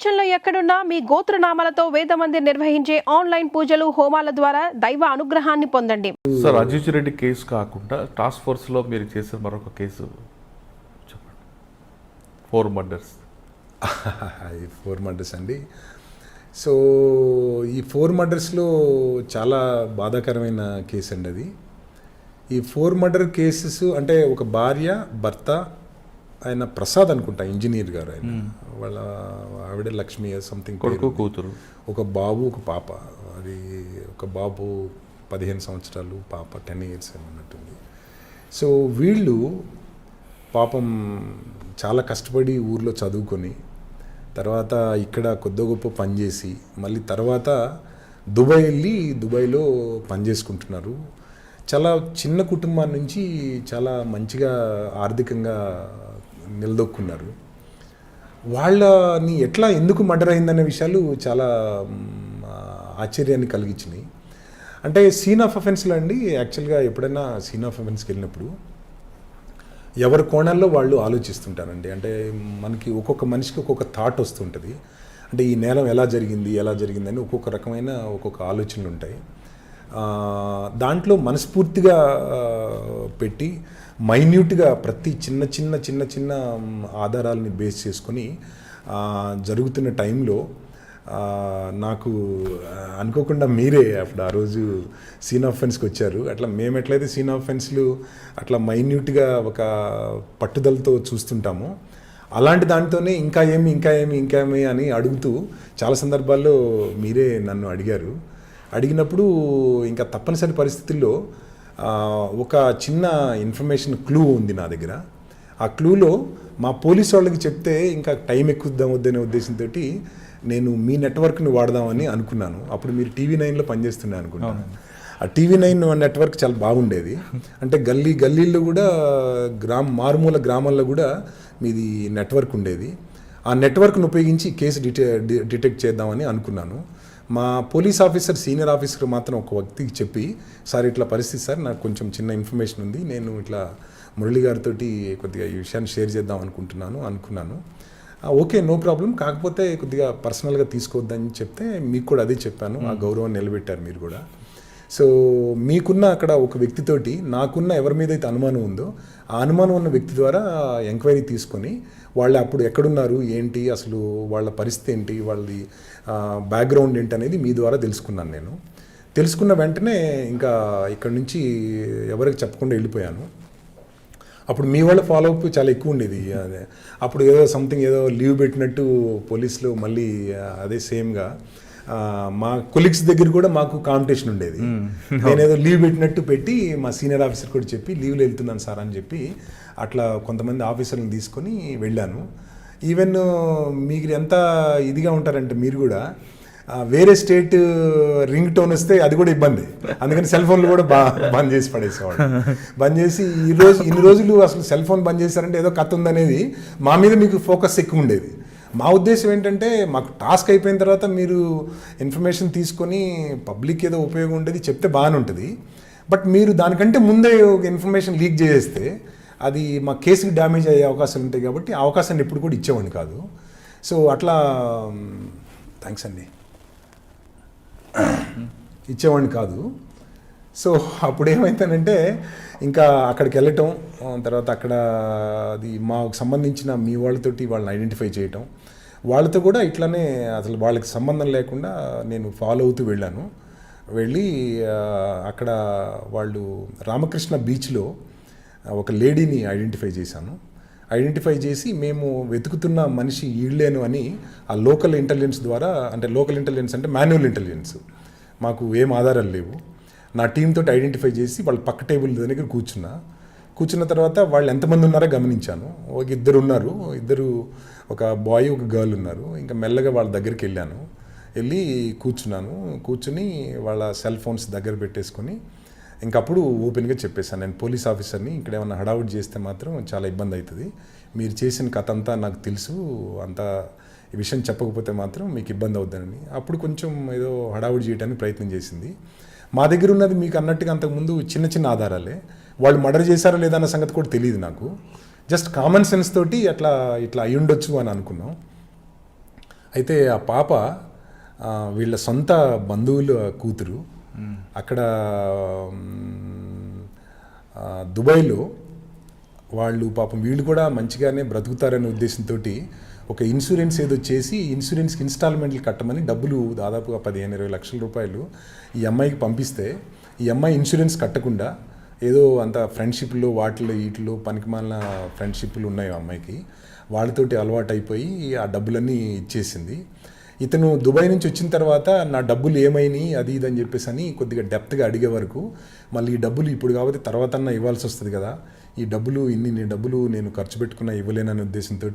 ప్రపంచంలో ఎక్కడున్నా మీ గోత్రనామాలతో వేదమందిర్ నిర్వహించే ఆన్లైన్ పూజలు హోమాల ద్వారా దైవ అనుగ్రహాన్ని పొందండి. సార్, అజీజ్ రెడ్డి కేసు కాకుండా టాస్క్ ఫోర్స్లో మీరు చేసిన మరొక కేసు చెప్పండి. 4 మర్డర్స్. 4 మర్డర్స్ అండి. సో ఈ 4 మర్డర్స్లో చాలా బాధాకరమైన కేసు అండి అది. ఈ 4 మర్డర్ కేసెస్ అంటే ఒక భార్య, భర్త, ఆయన ప్రసాద్ అనుకుంటా, ఇంజనీర్ గారు ఆయన, వాళ్ళ ఆవిడ లక్ష్మి సంథింగ్, కొడుకు కూతురు, ఒక బాబు ఒక పాప. అది ఒక బాబు 15 సంవత్సరాలు, పాప 10 years అన్నట్టుంది. సో వీళ్ళు పాపం చాలా కష్టపడి ఊర్లో చదువుకొని తర్వాత ఇక్కడ కొద్ది గొప్ప పనిచేసి మళ్ళీ తర్వాత దుబాయ్ వెళ్ళి దుబాయ్లో పనిచేసుకుంటున్నారు. చాలా చిన్న కుటుంబం నుంచి చాలా మంచిగా ఆర్థికంగా నిలదొక్కున్నారు. వాళ్ళని ఎట్లా ఎందుకు మర్డర్ అయిందనే విషయాలు చాలా ఆశ్చర్యాన్ని కలిగించినాయి. అంటే సీన్ ఆఫ్ అఫెన్స్లో అండి, యాక్చువల్గా ఎప్పుడైనా సీన్ ఆఫ్ అఫెన్స్కి వెళ్ళినప్పుడు ఎవరి కోణాల్లో వాళ్ళు ఆలోచిస్తుంటారండి. అంటే మనకి ఒక్కొక్క మనిషికి ఒక్కొక్క థాట్ వస్తుంటుంది. అంటే ఈ నేరం ఎలా జరిగింది అని ఒక్కొక్క రకమైన ఒక్కొక్క ఆలోచనలు ఉంటాయి. దాంట్లో మనస్ఫూర్తిగా పెట్టి మైన్యూట్గా ప్రతి చిన్న ఆధారాలని బేస్ చేసుకొని జరుగుతున్న టైంలో నాకు అనుకోకుండా మీరే అప్పుడు ఆ రోజు సీన్ ఆఫ్ ఫెన్స్కి వచ్చారు. అట్లా మేము ఎట్లయితే సీన్ ఆఫ్ ఫెన్స్లు అట్లా మైన్యూట్గా ఒక పట్టుదలతో చూస్తుంటామో అలాంటి దాంట్లోనే ఇంకా ఏమి అని అడుగుతూ చాలా సందర్భాల్లో మీరే నన్ను అడిగినప్పుడు ఇంకా తప్పనిసరి పరిస్థితుల్లో ఒక చిన్న ఇన్ఫర్మేషన్ క్లూ ఉంది నా దగ్గర. ఆ క్లూలో మా పోలీసు వాళ్ళకి చెప్తే ఇంకా టైం ఎక్కుద్దాం వద్దనే ఉద్దేశంతో నేను మీ నెట్వర్క్ని వాడదామని అనుకున్నాను. అప్పుడు మీరు TV9లో పనిచేస్తున్నాను అనుకుంటాను. ఆ TV9 నెట్వర్క్ చాలా బాగుండేది. అంటే గల్లీల్లో కూడా మారుమూల గ్రామాల్లో కూడా మీది నెట్వర్క్ ఉండేది. ఆ నెట్వర్క్ను ఉపయోగించి కేసు డిటెక్ట్ చేద్దామని అనుకున్నాను. మా పోలీస్ ఆఫీసర్, సీనియర్ ఆఫీసర్ మాత్రం ఒక వ్యక్తికి చెప్పి, సార్ ఇట్లా పరిస్థితి సార్, నాకు కొంచెం చిన్న ఇన్ఫర్మేషన్ ఉంది, నేను ఇట్లా మురళి గారితో కొద్దిగా ఈ విషయాన్ని షేర్ చేద్దాం అనుకున్నాను. ఓకే, నో ప్రాబ్లం, కాకపోతే కొద్దిగా పర్సనల్గా తీసుకోవద్దని చెప్తే మీకు కూడా అదే చెప్పాను. ఆ గౌరవాన్ని నిలబెట్టారు మీరు కూడా. సో మీకున్న అక్కడ ఒక వ్యక్తితోటి నాకున్న ఎవరి మీద అయితే అనుమానం ఉందో ఆ అనుమానం ఉన్న వ్యక్తి ద్వారా ఎంక్వైరీ తీసుకొని వాళ్ళు అప్పుడు ఎక్కడున్నారు, ఏంటి, అసలు వాళ్ళ పరిస్థితి ఏంటి, వాళ్ళది బ్యాక్గ్రౌండ్ ఏంటి అనేది మీ ద్వారా తెలుసుకున్నాను. నేను తెలుసుకున్న వెంటనే ఇంకా ఇక్కడి నుంచి ఎవరికి చెప్పకుండా వెళ్ళిపోయాను. అప్పుడు మీ వాళ్ళ ఫాలోఅప్ చాలా ఎక్కువ ఉండేది. అదే అప్పుడు ఏదో లీవ్ పెట్టినట్టు పోలీసులు మళ్ళీ అదే సేమ్గా మా కొలీగ్స్ దగ్గర కూడా మాకు కాంపిటీషన్ ఉండేది. నేనేదో లీవ్ పెట్టినట్టు పెట్టి మా సీనియర్ ఆఫీసర్ కూడా చెప్పి లీవ్లో వెళ్తున్నాను సార్ అని చెప్పి అట్లా కొంతమంది ఆఫీసర్లను తీసుకొని వెళ్ళాను. ఈవెన్ మీకు ఎంత ఇదిగా ఉంటారంటే మీరు కూడా వేరే స్టేట్ రింగ్ టోన్ వస్తే అది కూడా ఇబ్బంది. అందుకని సెల్ ఫోన్లు కూడా బంద్ చేసి పడేసేవాడు. బంద్ చేసి ఇన్ని రోజులు అసలు సెల్ ఫోన్ బంద్ చేశారంటే ఏదో కథ ఉందనేది మా మీద మీకు ఫోకస్ ఎక్కువ ఉండేది. మా ఉద్దేశం ఏంటంటే మాకు టాస్క్ అయిపోయిన తర్వాత మీరు ఇన్ఫర్మేషన్ తీసుకొని పబ్లిక్ ఏదో ఉపయోగం ఉండేది చెప్తే బాగానే ఉంటుంది. బట్ మీరు దానికంటే ముందే ఒక ఇన్ఫర్మేషన్ లీక్ చేస్తే అది మా కేసుకి డ్యామేజ్ అయ్యే అవకాశాలు ఉంటాయి. కాబట్టి ఆ అవకాశాన్ని ఎప్పుడు కూడా ఇచ్చేవాడిని కాదు. సో అట్లా థ్యాంక్స్ అండి, ఇచ్చేవాడిని కాదు. సో అప్పుడు ఏమైందనంటే ఇంకా అక్కడికి వెళ్ళటం, తర్వాత అక్కడ అది మాకు సంబంధించిన మీ వాళ్ళతోటి వాళ్ళని ఐడెంటిఫై చేయటం, వాళ్ళతో కూడా ఇట్లానే అసలు వాళ్ళకి సంబంధం లేకుండా నేను ఫాలో అవుతూ వెళ్ళి అక్కడ వాళ్ళు రామకృష్ణ బీచ్లో ఒక లేడీని ఐడెంటిఫై చేసి మేము వెతుకుతున్న మనిషి ఈళ్ళేను అని ఆ లోకల్ ఇంటెలిజెన్స్ ద్వారా, అంటే లోకల్ ఇంటెలిజెన్స్ అంటే మాన్యువల్ ఇంటెలిజెన్స్, మాకు ఏం ఆధారాలు లేవు, నా టీంతో ఐడెంటిఫై చేసి వాళ్ళ పక్క టేబుల్ దగ్గర కూర్చున్న తర్వాత వాళ్ళు ఎంతమంది ఉన్నారో గమనించాను. ఇద్దరు ఉన్నారు, ఒక బాయ్ ఒక గర్ల్ ఉన్నారు. ఇంకా మెల్లగా వాళ్ళ దగ్గరికి వెళ్ళి కూర్చుని వాళ్ళ సెల్ ఫోన్స్ దగ్గర పెట్టేసుకొని ఇంకప్పుడు ఓపెన్గా చెప్పేశాను, నేను పోలీస్ ఆఫీసర్ని, ఇక్కడ ఏమైనా హడావుడి చేస్తే మాత్రం చాలా ఇబ్బంది అవుతుంది, మీరు చేసిన కథ అంతా నాకు తెలుసు, అంతా ఈ విషయం చెప్పకపోతే మాత్రం మీకు ఇబ్బంది అవుతుందని. అప్పుడు కొంచెం ఏదో హడావుడి చేయడానికి ప్రయత్నం చేసింది. మా దగ్గర ఉన్నది మీకు అన్నట్టుగా అంతకుముందు చిన్న ఆధారాలే, వాళ్ళు మర్డర్ చేశారో లేదన్న సంగతి కూడా తెలియదు నాకు. జస్ట్ కామన్ సెన్స్ తోటి ఇట్లా అయ్యుండొచ్చు అని అనుకున్నాం. అయితే ఆ పాప వీళ్ళ సొంత బంధువుల కూతురు అక్కడ దుబాయ్లో వాళ్ళు పాపం వీళ్ళు కూడా మంచిగానే బ్రతుకుతారనే ఉద్దేశంతో ఒక ఇన్సూరెన్స్ ఏదో చేసి ఇన్సూరెన్స్కి ఇన్స్టాల్మెంట్లు కట్టమని డబ్బులు దాదాపుగా 15-20 లక్షల రూపాయలు ఈ అమ్మాయికి పంపిస్తే ఈ అమ్మాయి ఇన్సూరెన్స్ కట్టకుండా ఏదో అంత ఫ్రెండ్షిప్లో వీటిలో పనికిమాలిన ఫ్రెండ్షిప్లు ఉన్నాయి ఆ అమ్మాయికి, వాళ్ళతోటి అలవాటు అయిపోయి ఆ డబ్బులన్నీ ఇచ్చేసింది. ఇతను దుబాయ్ నుంచి వచ్చిన తర్వాత నా డబ్బులు ఏమైనాయి అది ఇది అని చెప్పేసి అని కొద్దిగా డెప్త్గా అడిగే వరకు మళ్ళీ ఈ డబ్బులు ఇప్పుడు కాబట్టి తర్వాత ఇవ్వాల్సి వస్తుంది కదా, ఈ డబ్బులు ఇన్ని డబ్బులు నేను ఖర్చు పెట్టుకున్నా ఇవ్వలేననే ఉద్దేశంతో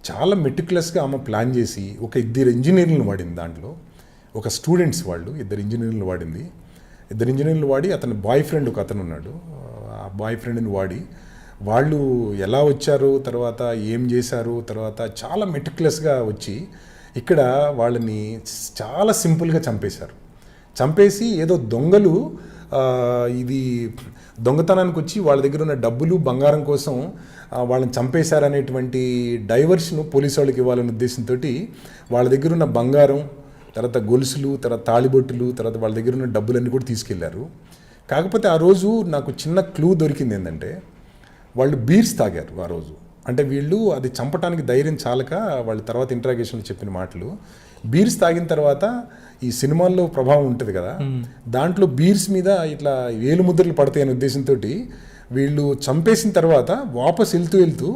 చాలా మెటిక్యులస్గా ఆమె ప్లాన్ చేసి ఒక 2 ఇంజనీర్లను వాడింది. దాంట్లో ఒక స్టూడెంట్స్ వాళ్ళు 2 ఇంజనీర్లు వాడింది. 2 ఇంజనీర్లు వాడి అతని బాయ్ ఫ్రెండ్ ఒక అతను ఉన్నాడు, ఆ బాయ్ ఫ్రెండ్ని వాడి వాళ్ళు ఎలా వచ్చారు తర్వాత ఏం చేశారు తర్వాత చాలా మెటిక్యులస్గా వచ్చి ఇక్కడ వాళ్ళని చాలా సింపుల్గా చంపేసి ఏదో దొంగలు ఇది దొంగతనానికి వచ్చి వాళ్ళ దగ్గర ఉన్న డబ్బులు బంగారం కోసం వాళ్ళని చంపేశారనేటువంటి డైవర్షన్ పోలీసు వాళ్ళకి ఇవ్వాలనే ఉద్దేశంతో వాళ్ళ దగ్గర ఉన్న బంగారం తర్వాత గొలుసులు తర్వాత తాళిబొట్టులు తర్వాత వాళ్ళ దగ్గర ఉన్న డబ్బులన్నీ కూడా తీసుకెళ్లారు. కాకపోతే ఆ రోజు నాకు చిన్న క్లూ దొరికింది ఏంటంటే వాళ్ళు బీర్స్ తాగారు ఆ రోజు. అంటే వీళ్ళు అది చంపడానికి ధైర్యం చాలక వాళ్ళు తర్వాత ఇంట్రాగేషన్లో చెప్పిన మాటలు, బీర్స్ తాగిన తర్వాత ఈ సినిమాల్లో ప్రభావం ఉంటుంది కదా, దాంట్లో బీర్స్ మీద ఇట్లా వేలు ముద్రలు పడతాయి అనే ఉద్దేశంతో వీళ్ళు చంపేసిన తర్వాత వాపస్ వెళ్తూ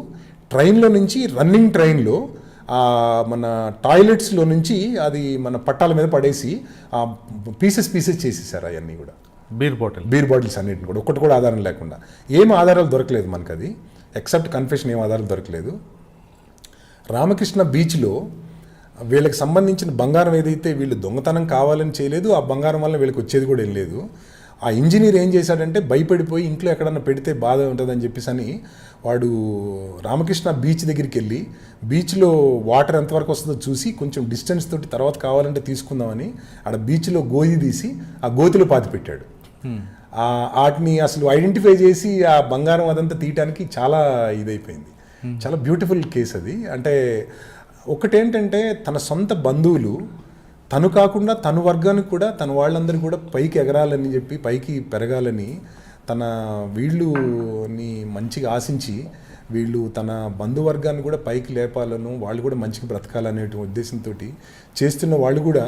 ట్రైన్లో నుంచి రన్నింగ్ ట్రైన్లో మన టాయిలెట్స్లో నుంచి అది మన పట్టాల మీద పడేసి పీసెస్ చేసేసారు అవన్నీ కూడా. బీర్ బాటిల్స్ అన్నిటిని కూడా ఒక్కటి కూడా ఆధారం లేకుండా, ఏం ఆధారాలు దొరకలేదు మనకు, అది ఎక్సెప్ట్ కన్ఫెషన్ ఏం ఆధారాలు దొరకలేదు. రామకృష్ణ బీచ్లో వీళ్ళకి సంబంధించిన బంగారం ఏదైతే వీళ్ళు దొంగతనం కావాలని చేయలేదు, ఆ బంగారం వల్ల వీళ్ళకి వచ్చేది కూడా ఏం లేదు. ఆ ఇంజనీర్ ఏం చేశాడంటే భయపడిపోయి ఇంట్లో ఎక్కడన్నా పెడితే బాధ ఉంటుందని చెప్పేసి అని వాడు రామకృష్ణ బీచ్ దగ్గరికి వెళ్ళి బీచ్లో వాటర్ ఎంతవరకు వస్తుందో చూసి కొంచెం డిస్టెన్స్ తోటి తర్వాత కావాలంటే తీసుకుందామని ఆడ బీచ్లో గోతి తీసి ఆ గోతిలో పాతి పెట్టాడు. వాటిని అసలు ఐడెంటిఫై చేసి ఆ బంగారం అదంతా తీయటానికి చాలా ఇదైపోయింది. చాలా బ్యూటిఫుల్ కేసు అది. అంటే ఒకటేంటంటే తన సొంత బంధువులు తను కాకుండా తన వర్గానికి కూడా తన వాళ్ళందరూ కూడా పైకి ఎగరాలని చెప్పి పైకి పెరగాలని తన వీళ్ళుని మంచిగా ఆశించి వీళ్ళు తన బంధువర్గాన్ని కూడా పైకి లేపాలను వాళ్ళు కూడా మంచిగా బ్రతకాలనే ఉద్దేశంతో చేస్తున్న వాళ్ళు కూడా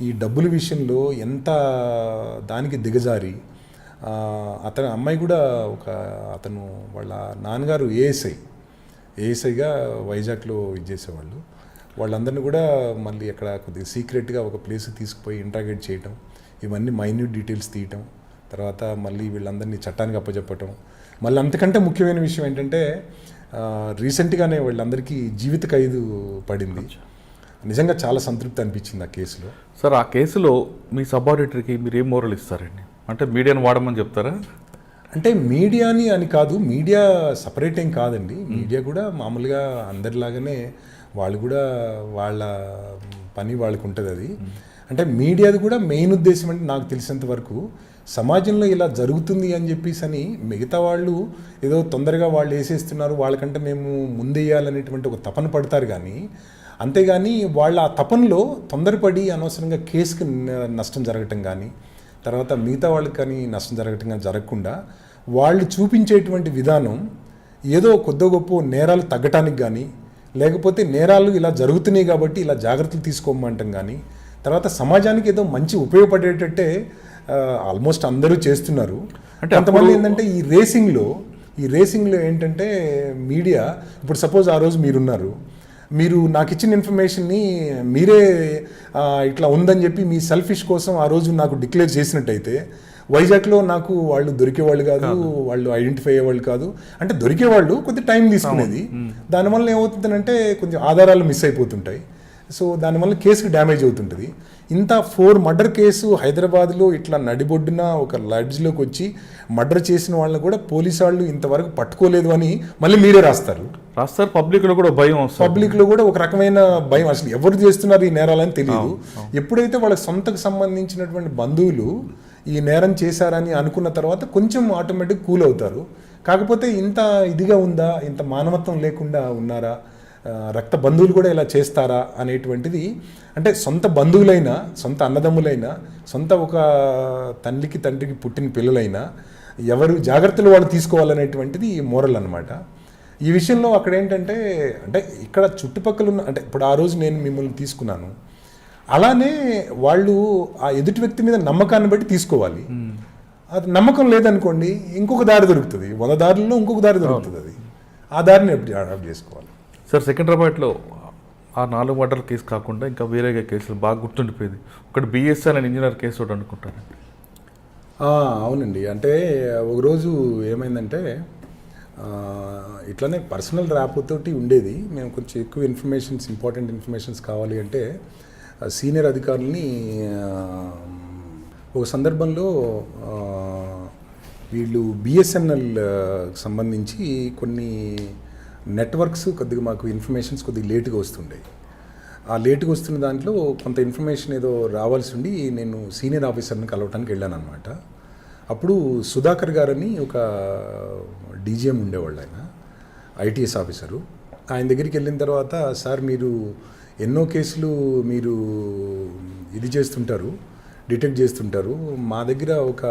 ఈ డబ్బుల విషయంలో ఎంత దానికి దిగజారి అమ్మాయి కూడా అతను వాళ్ళ నాన్నగారు ఏఎస్ఐగా వైజాగ్లో ఇది చేసేవాళ్ళు. వాళ్ళందరినీ కూడా మళ్ళీ అక్కడ కొద్దిగా సీక్రెట్గా ఒక ప్లేస్ తీసుకుపోయి ఇంట్రాగేట్ చేయటం, ఇవన్నీ మైన్యూట్ డీటెయిల్స్ తీయటం, తర్వాత మళ్ళీ వీళ్ళందరినీ చట్టానికి అప్పచెప్పటం. మళ్ళీ అంతకంటే ముఖ్యమైన విషయం ఏంటంటే రీసెంట్గానే వాళ్ళందరికీ జీవిత ఖైదు పడింది. నిజంగా చాలా సంతృప్తి అనిపించింది ఆ కేసులో. సార్, ఆ కేసులో మీ సబార్డినేటర్కి మీరు ఏం మోరల్ ఇస్తారండి? అంటే మీడియాని వాడమని చెప్తారా? అంటే మీడియాని అని కాదు, మీడియా సపరేట్ ఏం కాదండి. మీడియా కూడా మామూలుగా అందరిలాగానే వాళ్ళు కూడా వాళ్ళ పని వాళ్ళకు ఉంటుంది. అది అంటే మీడియాది కూడా మెయిన్ ఉద్దేశం అంటే నాకు తెలిసినంత వరకు సమాజంలో ఇలా జరుగుతుంది అని చెప్పేసి అని మిగతా వాళ్ళు ఏదో తొందరగా వాళ్ళు వేసేస్తున్నారు వాళ్ళకంటే మేము ముందేయాలనేటువంటి ఒక తపన పడతారు. కానీ అంతేగాని వాళ్ళ ఆ తపనలో తొందరపడి అనవసరంగా కేసుకి నష్టం జరగటం కానీ తర్వాత మిగతా వాళ్ళకి కానీ నష్టం జరగటం కానీ జరగకుండా వాళ్ళు చూపించేటువంటి విధానం ఏదో కొద్ది గొప్ప నేరాలు తగ్గటానికి కానీ లేకపోతే నేరాలు ఇలా జరుగుతున్నాయి కాబట్టి ఇలా జాగ్రత్తలు తీసుకోమంటాం కానీ తర్వాత సమాజానికి ఏదో మంచి ఉపయోగపడేటట్టే ఆల్మోస్ట్ అందరూ చేస్తున్నారు. అంటే కొంతమంది ఏంటంటే ఈ రేసింగ్లో ఏంటంటే మీడియా ఇప్పుడు సపోజ్ ఆ రోజు మీరు నాకు ఇచ్చిన ఇన్ఫర్మేషన్ని మీరే ఇట్లా ఉందని చెప్పి మీ సెల్ఫిష్ కోసం ఆ రోజు నాకు డిక్లేర్ చేసినట్టయితే వైజాగ్లో నాకు వాళ్ళు దొరికేవాళ్ళు కాదు, వాళ్ళు ఐడెంటిఫై అయ్యేవాళ్ళు కాదు. అంటే దొరికేవాళ్ళు కొద్ది టైం తీసుకునేది. దానివల్ల ఏమవుతుందంటే కొంచెం ఆధారాలు మిస్ అయిపోతుంటాయి. సో దానివల్ల కేసుకి డ్యామేజ్ అవుతుంటుంది. ఇంత 4 మర్డర్ కేసు హైదరాబాద్లో ఇట్లా నడిబొడ్డున ఒక లాడ్జ్లోకి వచ్చి మర్డర్ చేసిన వాళ్ళని కూడా పోలీసు వాళ్ళు ఇంతవరకు పట్టుకోలేదు అని మళ్ళీ మీరే రాస్తారు. పబ్లిక్లో కూడా భయం, పబ్లిక్లో కూడా ఒక రకమైన భయం. అసలు ఎవరు చేస్తున్నారు ఈ నేరాలని తెలియదు. ఎప్పుడైతే వాళ్ళకి సొంతకు సంబంధించినటువంటి బంధువులు ఈ నేరం చేశారని అనుకున్న తర్వాత కొంచెం ఆటోమేటిక్ కూల్ అవుతారు. కాకపోతే ఇంత ఇదిగా ఉందా, ఇంత మానవత్వం లేకుండా ఉన్నారా, రక్త బంధువులు కూడా ఇలా చేస్తారా అనేటువంటిది, అంటే సొంత బంధువులైనా, సొంత అన్నదమ్ములైనా, సొంత ఒక తండ్రికి తండ్రికి పుట్టిన పిల్లలైనా ఎవరు జాగ్రత్తలు వాళ్ళు తీసుకోవాలనేటువంటిది మోరల్ అనమాట. ఈ విషయంలో అక్కడ ఏంటంటే, అంటే ఇక్కడ చుట్టుపక్కల ఉన్న, అంటే ఇప్పుడు ఆ రోజు నేను మిమ్మల్ని తీసుకున్నాను, అలానే వాళ్ళు ఆ ఎదుటి వ్యక్తి మీద నమ్మకాన్ని బట్టి తీసుకోవాలి. అది నమ్మకం లేదనుకోండి, ఇంకొక దారి దొరుకుతుంది, 100 దారుల్లో ఇంకొక దారి దొరుకుతుంది, అది ఆ దారిని ఎప్పుడు అడాప్ట్ చేసుకోవాలి. సార్, సికింద్రాబాద్లో ఆ 4 మర్డర్ కేసు కాకుండా ఇంకా వేరే కేసులు బాగా గుర్తుండిపోయింది. ఒకటి బిఎస్ఎన్ అండ్ ఇంజనీర్ కేసు ఒకటి అనుకుంటానండి. అవునండి, అంటే ఒకరోజు ఏమైందంటే, ఇట్లానే పర్సనల్ ర్యాప్ తోటి ఉండేది. మేము కొంచెం ఎక్కువ ఇన్ఫర్మేషన్స్, ఇంపార్టెంట్ ఇన్ఫర్మేషన్స్ కావాలి అంటే సీనియర్ అధికారులని ఒక సందర్భంలో వీళ్ళు బిఎస్ఎన్ఎల్ సంబంధించి కొన్ని నెట్వర్క్స్ కొద్దిగా మాకు ఇన్ఫర్మేషన్స్ కొద్దిగా లేటుగా వస్తుండే. ఆ లేటుగా వస్తున్న దాంట్లో కొంత ఇన్ఫర్మేషన్ ఏదో రావాల్సి ఉండి నేను సీనియర్ ఆఫీసర్ని కలవటానికి వెళ్ళాను అనమాట. అప్పుడు సుధాకర్ గారని ఒక డీజీఎం ఉండేవాళ్ళు, ఆయన ఐటీఎస్ ఆఫీసరు. ఆయన దగ్గరికి వెళ్ళిన తర్వాత, సార్ మీరు ఎన్నో కేసులు మీరు ఇది చేస్తుంటారు, డిటెక్ట్ చేస్తుంటారు, మా దగ్గర ఒక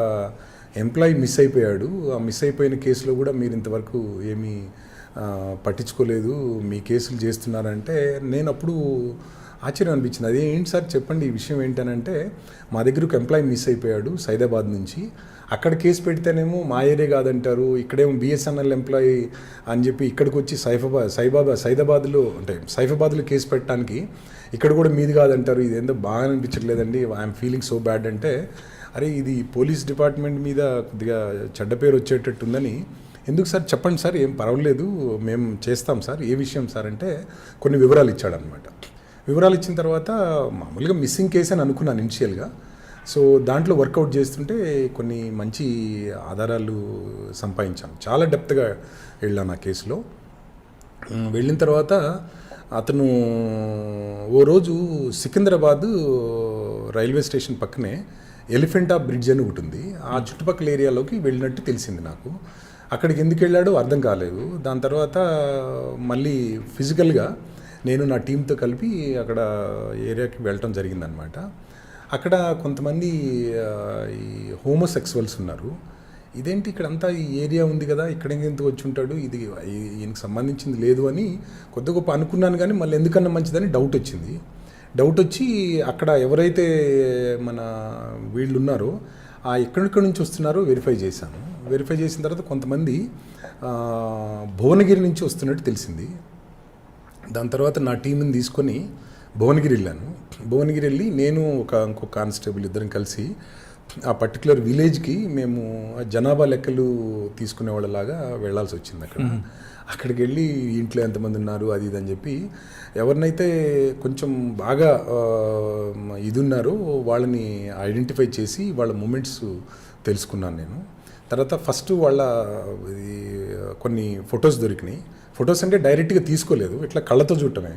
ఎంప్లాయీ మిస్ అయిపోయాడు, ఆ మిస్ అయిపోయిన కేసులో కూడా మీరు ఇంతవరకు ఏమీ పట్టించుకోలేదు, మీ కేసులు చేస్తున్నారంటే నేను అప్పుడు ఆశ్చర్యం అనిపించింది. అదే ఏంటి సార్ చెప్పండి, ఈ విషయం ఏంటనంటే, మా దగ్గర ఒక ఎంప్లాయీ మిస్ అయిపోయాడు సైదాబాద్ నుంచి, అక్కడ కేసు పెడితేనేమో మా ఏరియా కాదంటారు, ఇక్కడేమో బిఎస్ఎన్ఎల్ ఎంప్లాయీ అని చెప్పి ఇక్కడికి వచ్చి సైఫాబాద్లో కేసు పెట్టడానికి ఇక్కడ కూడా మీది కాదంటారు, ఇది ఏందో బాగా అనిపించట్లేదండి, ఐఎమ్ ఫీలింగ్ సో బ్యాడ్ అంటే, అరే ఇది పోలీస్ డిపార్ట్మెంట్ మీద కొద్దిగా చెడ్డ పేరు వచ్చేటట్టుందని, ఎందుకు సార్ చెప్పండి సార్, ఏం పర్వాలేదు మేము చేస్తాం సార్, ఏ విషయం సార్ అంటే కొన్ని వివరాలు ఇచ్చాడనమాట. వివరాలు ఇచ్చిన తర్వాత మామూలుగా మిస్సింగ్ కేసు అని అనుకున్నాను ఇనిషియల్గా. సో దాంట్లో వర్కౌట్ చేస్తుంటే కొన్ని మంచి ఆధారాలు సంపాదించాను, చాలా డెప్త్గా వెళ్ళాను ఆ కేసులో. వెళ్ళిన తర్వాత అతను ఓ రోజు సికింద్రాబాద్ రైల్వే స్టేషన్ పక్కనే ఎలిఫెంటా బ్రిడ్జ్ అని ఒకటి ఉంది, ఆ చుట్టుపక్కల ఏరియాలోకి వెళ్ళినట్టు తెలిసింది నాకు. అక్కడికి ఎందుకు వెళ్ళాడో అర్థం కాలేదు. దాని తర్వాత మళ్ళీ ఫిజికల్గా నేను నా టీంతో కలిపి అక్కడ ఏరియాకి వెళ్ళటం జరిగిందనమాట. అక్కడ కొంతమంది ఈ హోమోసెక్సువల్స్ ఉన్నారు. ఇదేంటి ఇక్కడంతా ఈ ఏరియా ఉంది కదా, ఇక్కడ ఎందుకు వచ్చి ఉంటాడు, ఇది ఈయనకు సంబంధించింది లేదు అని కొద్ది గొప్ప అనుకున్నాను, కానీ మళ్ళీ ఎందుకన్నా మంచిదని డౌట్ వచ్చింది. డౌట్ వచ్చి అక్కడ ఎవరైతే మన వీళ్ళు ఉన్నారో ఆ ఎక్కడెక్కడి నుంచి వస్తున్నారో వెరిఫై చేశాను. వెరిఫై చేసిన తర్వాత కొంతమంది భువనగిరి నుంచి వస్తున్నట్టు తెలిసింది. దాని తర్వాత నా టీంని తీసుకొని భువనగిరి వెళ్ళాను. భువనగిరి వెళ్ళి నేను ఇంకో కానిస్టేబుల్ ఇద్దరం కలిసి ఆ పర్టికులర్ విలేజ్కి మేము జనాభా లెక్కలు తీసుకునే వాళ్ళలాగా వెళ్ళాల్సి వచ్చింది. అక్కడికి వెళ్ళి ఇంట్లో ఎంతమంది ఉన్నారు అది ఇది అని చెప్పి ఎవరినైతే కొంచెం బాగా ఇది ఉన్నారో వాళ్ళని ఐడెంటిఫై చేసి వాళ్ళ మూమెంట్స్ తెలుసుకున్నాను నేను. తర్వాత ఫస్ట్ వాళ్ళ కొన్ని ఫొటోస్ దొరికినాయి. ఫొటోస్ అంటే డైరెక్ట్గా తీసుకోలేదు, ఇట్లా కళ్ళతో చూడటమే.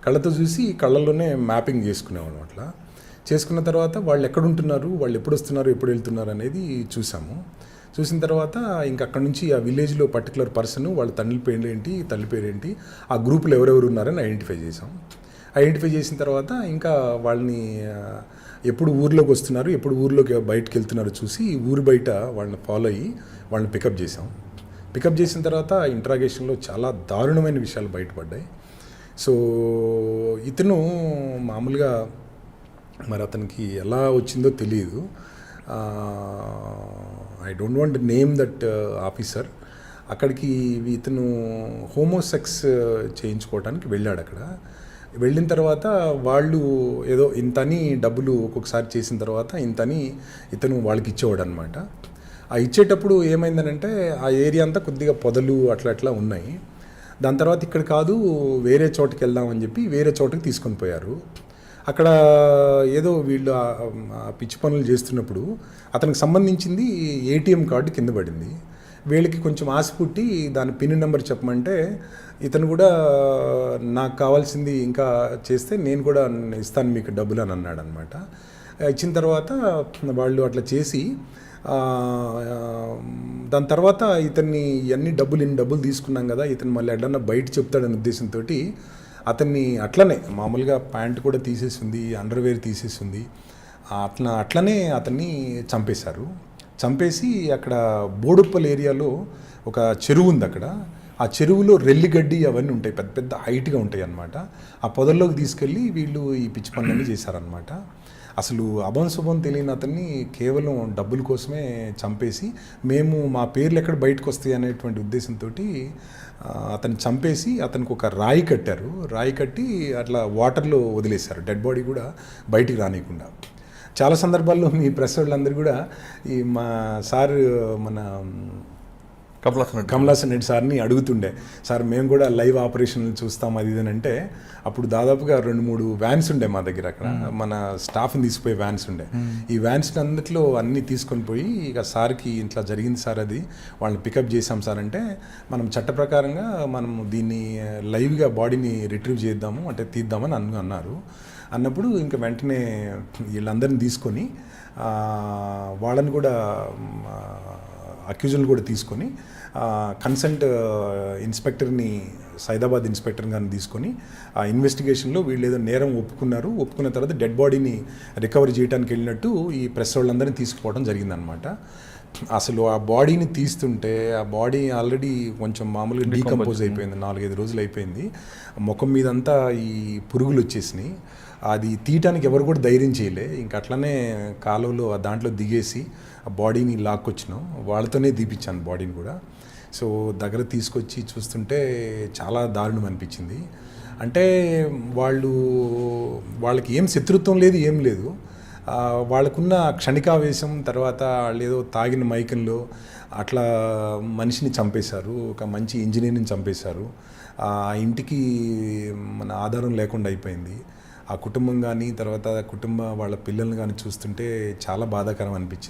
కళ్ళతో చూసి కళ్ళల్లోనే మ్యాపింగ్ చేసుకునేవాళ్ళం. అట్లా చేసుకున్న తర్వాత వాళ్ళు ఎక్కడుంటున్నారు, వాళ్ళు ఎప్పుడు వస్తున్నారు, ఎప్పుడు వెళ్తున్నారు అనేది చూసాము. చూసిన తర్వాత ఇంక అక్కడ నుంచి ఆ విలేజ్లో పర్టికులర్ పర్సన్, వాళ్ళ తల్లి పేరు ఏంటి, ఆ గ్రూపులో ఎవరెవరు ఉన్నారని ఐడెంటిఫై చేసాం. ఐడెంటిఫై చేసిన తర్వాత ఇంకా వాళ్ళని ఎప్పుడు ఊర్లోకి వస్తున్నారు, ఎప్పుడు ఊర్లోకి బయటకు వెళ్తున్నారు చూసి ఊరు బయట వాళ్ళని ఫాలో అయ్యి వాళ్ళని పికప్ చేసాం. పికప్ చేసిన తర్వాత ఇంట్రాగేషన్లో చాలా దారుణమైన విషయాలు బయటపడ్డాయి. సో ఇతను మామూలుగా మరి అతనికి ఎలా వచ్చిందో తెలియదు. I don't want name that officer. అక్కడికి ఇతను హోమోసెక్స్ చేయించుకోవడానికి వెళ్ళాడు. అక్కడ వెళ్ళిన తర్వాత వాళ్ళు ఏదో ఇంతని డబ్బులు ఒక్కొక్కసారి చేసిన తర్వాత ఇంతని ఇతను వాళ్ళకి ఇచ్చేవాడు అనమాట. ఆ ఇచ్చేటప్పుడు ఏమైందనంటే ఆ ఏరియా అంతా కొద్దిగా పొదలు అట్లా ఉన్నాయి. దాని తర్వాత ఇక్కడ కాదు వేరే చోటుకి వెళ్దామని చెప్పి వేరే చోటుకి తీసుకొని పోయారు. అక్కడ ఏదో వీళ్ళు పిచ్చి పనులు చేస్తున్నప్పుడు అతనికి సంబంధించింది ఏటీఎం కార్డు కింద పడింది. వీళ్ళకి కొంచెం ఆశ పుట్టి దాని పిన్ నెంబర్ చెప్పమంటే ఇతను కూడా నాకు కావాల్సింది ఇంకా చేస్తే నేను కూడా ఇస్తాను మీకు డబ్బులు అని అన్నాడు అనమాట. ఇచ్చిన తర్వాత వాళ్ళు అట్లా చేసి దాని తర్వాత ఇతన్ని ఇన్ని డబ్బులు తీసుకున్నాం కదా, ఇతను మళ్ళీ ఎక్కడన్నా బయట చెప్తాడనే ఉద్దేశంతో అతన్ని అట్లనే మామూలుగా ప్యాంట్ కూడా తీసేసింది, అండర్వేర్ తీసేసింది, అట్లనే అతన్ని చంపేశారు. చంపేసి అక్కడ బోడుప్పల్ ఏరియాలో ఒక చెరువు ఉంది అక్కడ. ఆ చెరువులో రెల్లిగడ్డి అవన్నీ ఉంటాయి, పెద్ద పెద్ద హైట్గా ఉంటాయి అన్నమాట. ఆ పొదల్లోకి తీసుకెళ్ళి వీళ్ళు ఈ పిచ్చి పనులన్నీ చేశారనమాట. అసలు శుభం తెలియని అతన్ని కేవలం డబ్బుల కోసమే చంపేసి, మేము మా పేర్లు ఎక్కడ బయటకు వస్తాయి అనేటువంటి ఉద్దేశంతో అతన్ని చంపేసి అతనికి ఒక రాయి కట్టారు. రాయి కట్టి అట్లా వాటర్లో వదిలేశారు, డెడ్ బాడీ కూడా బయటికి రానియకుండా. చాలా సందర్భాల్లో మీ ప్రెస్ వాళ్ళందరూ కూడా ఈ మా సార్ మన కమలాసన్ రెడ్డి సార్ని అడుగుతుండే, సార్ మేము కూడా లైవ్ ఆపరేషన్లు చూస్తాం అది ఇది అంటే, అప్పుడు దాదాపుగా 2-3 వ్యాన్స్ ఉండే మా దగ్గర అక్కడ, మన స్టాఫ్ని తీసుకుపోయే వ్యాన్స్ ఉండే. ఈ వ్యాన్స్ అందులో అన్నీ తీసుకొని పోయి ఇక సార్కి ఇట్లా జరిగింది సార్, అది వాళ్ళని పికప్ చేసాం సార్ అంటే, మనం చట్ట ప్రకారంగా మనం దీన్ని లైవ్గా బాడీని రిట్రీవ్ చేద్దాము అంటే తీద్దామని అన్నారు. అన్నప్పుడు ఇంకా వెంటనే వీళ్ళందరినీ తీసుకొని వాళ్ళని కూడా అక్యూజులు కూడా తీసుకొని కన్సల్ట్ ఇన్స్పెక్టర్ని, సైదాబాద్ ఇన్స్పెక్టర్ గారిని తీసుకొని ఆ ఇన్వెస్టిగేషన్లో వీళ్ళు ఏదో నేరం ఒప్పుకున్నారు. ఒప్పుకున్న తర్వాత డెడ్ బాడీని రికవరీ చేయడానికి వెళ్ళినట్టు ఈ ప్రెస్ వాళ్ళందరినీ తీసుకుపోవడం జరిగిందనమాట. అసలు ఆ బాడీని తీస్తుంటే ఆ బాడీ ఆల్రెడీ కొంచెం మామూలుగా డీకంపోజ్ అయిపోయింది, 4-5 రోజులు అయిపోయింది. ముఖం మీదంతా ఈ పురుగులు వచ్చేసినాయి. అది తీయటానికి ఎవరు కూడా ధైర్యం చేయలే. ఇంక అట్లనే కాలువలో దాంట్లో దిగేసి ఆ బాడీని లాక్కొచ్చినాం. వాళ్ళతోనే తీపిచ్చాను బాడీని కూడా. సో దగ్గర తీసుకొచ్చి చూస్తుంటే చాలా దారుణం అనిపించింది. అంటే వాళ్ళకి ఏం శత్రుత్వం లేదు, ఏం లేదు. వాళ్ళకున్న క్షణికావేశం, తర్వాత వాళ్ళు ఏదో తాగిన మైకంలో అట్లా మనిషిని చంపేశారు, ఒక మంచి ఇంజనీర్ని చంపేశారు. ఆ ఇంటికి మన ఆధారం లేకుండా అయిపోయింది. ఆ కుటుంబం కానీ తర్వాత వాళ్ళ పిల్లల్ని కానీ చూస్తుంటే చాలా బాధాకరం అనిపించింది.